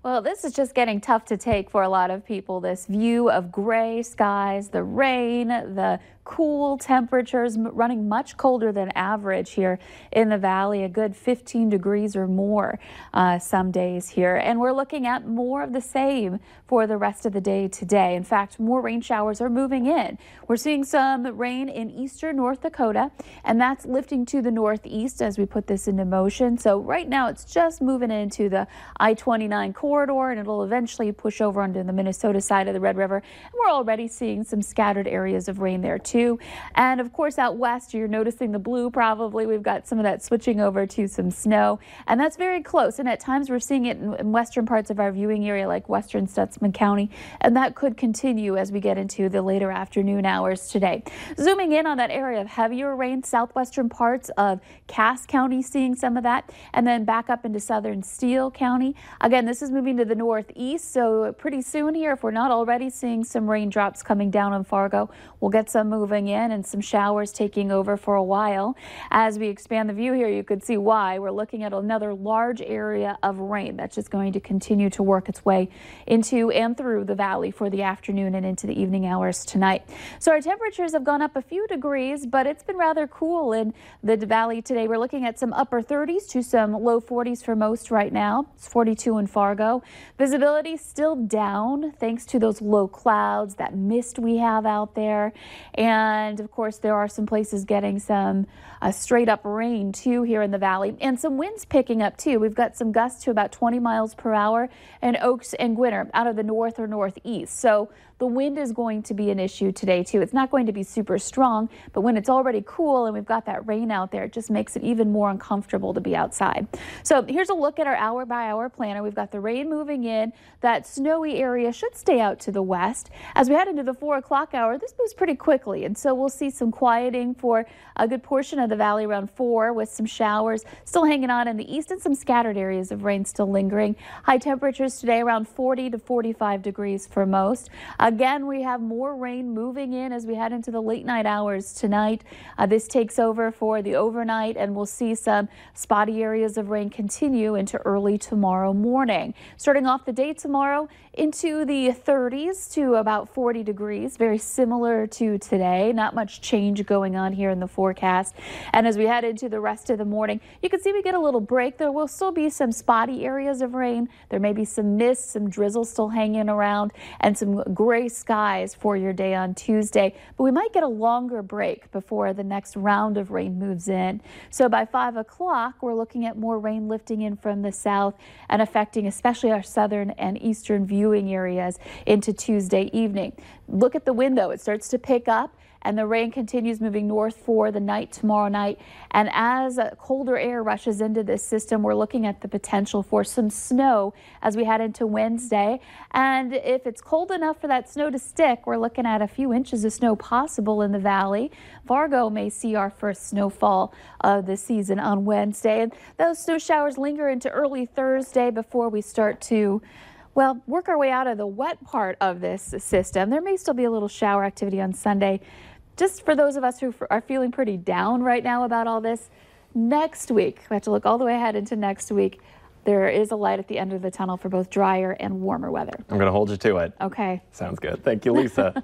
Well, this is just getting tough to take for a lot of people. This view of gray skies, the rain, the cool temperatures running much colder than average here in the valley, a good 15 degrees or more some days here. And we're looking at more of the same for the rest of the day today. In fact, more rain showers are moving in. We're seeing some rain in eastern North Dakota, and that's lifting to the northeast as we put this into motion. So right now it's just moving into the I-29 corridor, and it'll eventually push over onto the Minnesota side of the Red River. And we're already seeing some scattered areas of rain there too. And of course out west, you're noticing the blue probably. We've got some of that switching over to some snow, and that's very close. And at times we're seeing it in western parts of our viewing area like western Stutsman County, and that could continue as we get into the later afternoon hours today. Zooming in on that area of heavier rain, southwestern parts of Cass County seeing some of that, and then back up into southern Steele County. Again, this is moving to the northeast, so pretty soon here, if we're not already seeing some raindrops coming down on Fargo, we'll get some moving in and some showers taking over for a while. As we expand the view here, you could see why. We're looking at another large area of rain that's just going to continue to work its way into and through the valley for the afternoon and into the evening hours tonight. So our temperatures have gone up a few degrees, but it's been rather cool in the valley today. We're looking at some upper 30s to some low 40s for most right now. It's 42 in Fargo. Visibility still down thanks to those low clouds, that mist we have out there. And of course, there are some places getting some straight up rain too here in the valley, and some winds picking up too. We've got some gusts to about 20 miles per hour in Oaks and Gwinner out of the north or northeast. So the wind is going to be an issue today too. It's not going to be super strong, but when it's already cool and we've got that rain out there, it just makes it even more uncomfortable to be outside. So here's a look at our hour by hour planner. We've got the rain moving in. That snowy area should stay out to the west. As we head into the 4 o'clock hour, this moves pretty quickly, and so we'll see some quieting for a good portion of the valley around 4, with some showers still hanging on in the east and some scattered areas of rain still lingering. High temperatures today around 40 to 45 degrees for most. Again, we have more rain moving in as we head into the late night hours tonight. This takes over for the overnight, and we'll see some spotty areas of rain continue into early tomorrow morning. Starting off the day tomorrow into the 30s to about 40 degrees, very similar to today. Not much change going on here in the forecast. And as we head into the rest of the morning, you can see we get a little break. There will still be some spotty areas of rain. There may be some mist, some drizzle still hanging around, and some gray skies for your day on Tuesday. But we might get a longer break before the next round of rain moves in. So by 5 o'clock, we're looking at more rain lifting in from the south and affecting especially our southern and eastern viewing areas into Tuesday evening. Look at the window. It starts to pick up, and the rain continues moving north for the night tomorrow night. And as colder air rushes into this system, we're looking at the potential for some snow as we head into Wednesday. And if it's cold enough for that snow to stick, we're looking at a few inches of snow possible in the valley. Fargo may see our first snowfall of the season on Wednesday. And those snow showers linger into early Thursday before we start to, well, work our way out of the wet part of this system. There may still be a little shower activity on Sunday. Just for those of us who are feeling pretty down right now about all this, next week, we have to look all the way ahead into next week. There is a light at the end of the tunnel for both drier and warmer weather. I'm going to hold you to it. Okay. Sounds good. Thank you, Lisa.